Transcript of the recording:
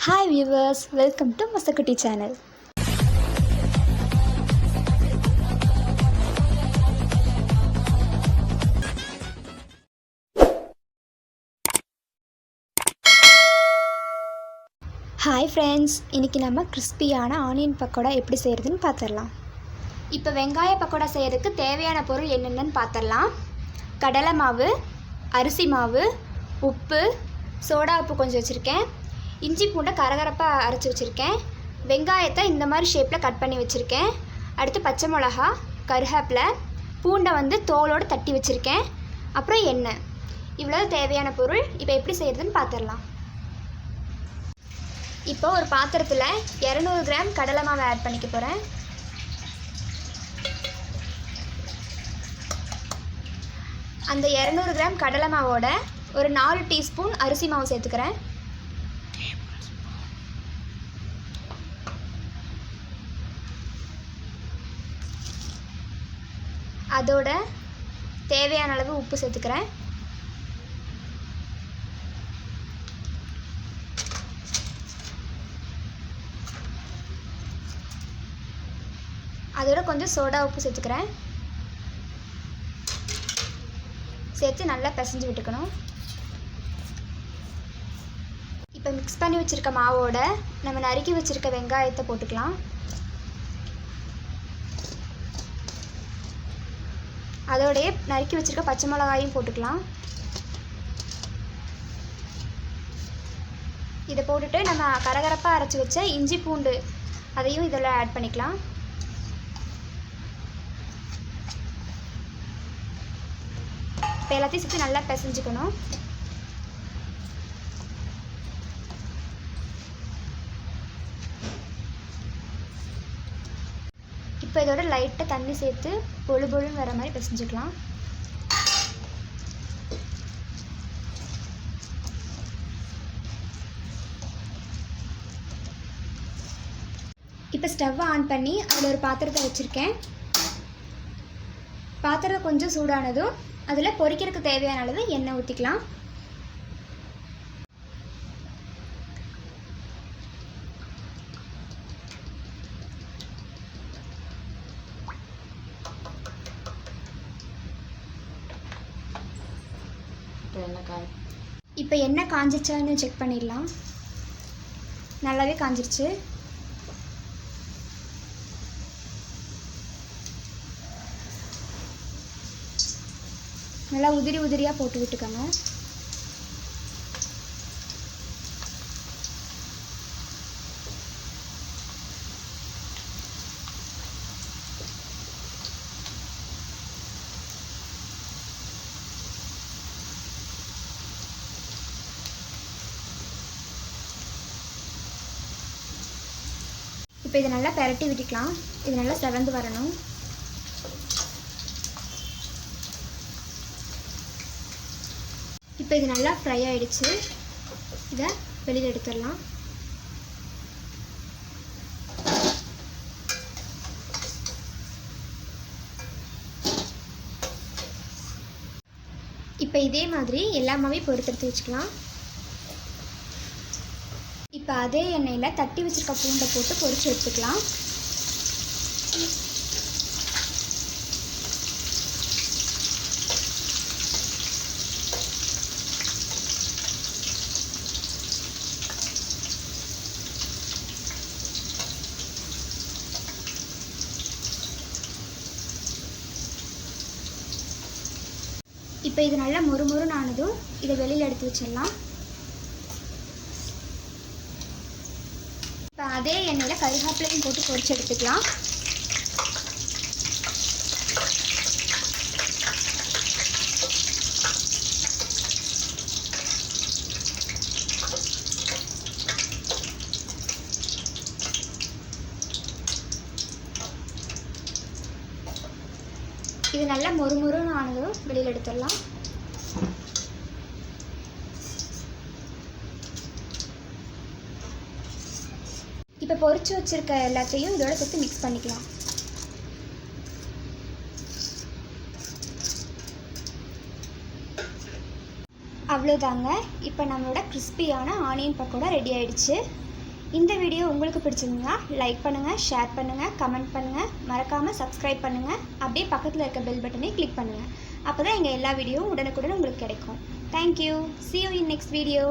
Hi viewers, welcome to Masakutti channel. Hi friends, இன்னைக்கு நம்ம கிறிஸ்பியான ஆனியன் பக்கோடா எப்படி செய்யறதுன்னு பார்த்துடலாம். இப்போ வெங்காய பக்கோடா செய்யறதுக்கு தேவையான பொருள் என்னென்னு பார்த்துடலாம். கடலை மாவு, அரிசி மாவு, உப்பு, சோடா உப்பு கொஞ்சம் வச்சுருக்கேன். இஞ்சி பூண்டை கரகரப்பாக அரைச்சி வச்சுருக்கேன். வெங்காயத்தை இந்த மாதிரி ஷேப்பில் கட் பண்ணி வச்சுருக்கேன். அடுத்து பச்சை மிளகா, கருவேப்பிலை, பூண்டை தோலோடு தட்டி வச்சுருக்கேன். அப்புறம் எண்ணெய். இவ்வளோ தேவையான பொருள். இப்போ எப்படி செய்கிறதுன்னு பார்த்துடலாம். இப்போ ஒரு பாத்திரத்தில் 200 கிராம் கடலை மாவை ஆட் பண்ணிக்க போகிறேன். அந்த 200 கிராம் கடலை மாவோட ஒரு 4 டீஸ்பூன் அரிசி மாவு சேர்த்துக்கிறேன். அதோட தேவையான அளவு உப்பு சேர்த்துக்கிறேன். அதோட கொஞ்சம் சோடா உப்பு சேர்த்துக்கிறேன். சேர்த்து நல்லா பிசைஞ்சு விட்டுக்கணும். இப்போ மிக்ஸ் பண்ணி வச்சுருக்க மாவோட நம்ம நறுக்கி வச்சுருக்க வெங்காயத்தை போட்டுக்கலாம். அதோடைய நறுக்கி வச்சுருக்க பச்சை மிளகாயும் போட்டுக்கலாம். இதை போட்டுட்டு நம்ம கரகரப்பாக அரைச்சி வச்ச இஞ்சி பூண்டு அதையும் இதில் ஆட் பண்ணிக்கலாம். இப்போ எல்லாத்தையும் சேர்த்து நல்லா பிசைஞ்சுக்கணும். இப்போ இதோட லைட்டாக தண்ணி சேர்த்து பொழு பொழுன்னு வர மாதிரி பிசைஞ்சுக்கலாம். இப்போ ஸ்டவ்வை ஆன் பண்ணி அதில் ஒரு பாத்திரத்தை வச்சுருக்கேன். பாத்திரம் கொஞ்சம் சூடானதும் அதில் பொரிக்கிறதுக்கு தேவையான அளவு எண்ணெய் ஊற்றிக்கலாம். இப்போ எண்ணெய் காஞ்சிச்சான்னு செக் பண்ணிடலாம். நல்லாவே காஞ்சிருச்சு. நல்லா உதிரி உதிரியாக போட்டு விட்டுக்கோங்க. இப்போ இதை நல்லா பெரட்டி விட்டுக்கலாம். இது நல்லா செவந்து வரணும். இப்போ இது நல்லா ஃப்ரை ஆகிடுச்சு. இதை வெளியில் எடுத்துடலாம். இப்போ இதே மாதிரி எல்லா மாவையும் பொறுத்தெடுத்து வச்சுக்கலாம். இப்போ அதே எண்ணெயில் தட்டி வச்சுருக்க பூண்டை போட்டு பொரிச்சு எடுத்துக்கலாம். இப்போ இது நல்லா மொறுமொறுன்னு ஆனதும் இதை வெளியில் எடுத்து வச்சிடலாம். இப்போ அதே எண்ணெயில் கருவேப்பிலையும் போட்டு பொரிச்சு எடுத்துக்கலாம். இது நல்லா மொறுமொறுன்னு ஆனதும் வெளியில் எடுத்துடலாம். இப்போ பொரிச்சு வச்சுருக்க எல்லாத்தையும் இதோட சேர்த்து மிக்ஸ் பண்ணிக்கலாம். அவ்வளோதாங்க. இப்போ நம்மளோட கிறிஸ்பியான ஆனியன் பக்கோடா ரெடி ஆயிடுச்சு. இந்த வீடியோ உங்களுக்கு பிடிச்சிருந்தா லைக் பண்ணுங்கள், ஷேர் பண்ணுங்கள், கமெண்ட் பண்ணுங்கள், மறக்காமல் சப்ஸ்கிரைப் பண்ணுங்கள். அப்படியே பக்கத்தில் இருக்க பெல் பட்டனை கிளிக் பண்ணுங்கள். அப்போ தான் எங்கள் எல்லா வீடியோவும் உடனுக்குடன் உங்களுக்கு கிடைக்கும். Thank you. See you in next video.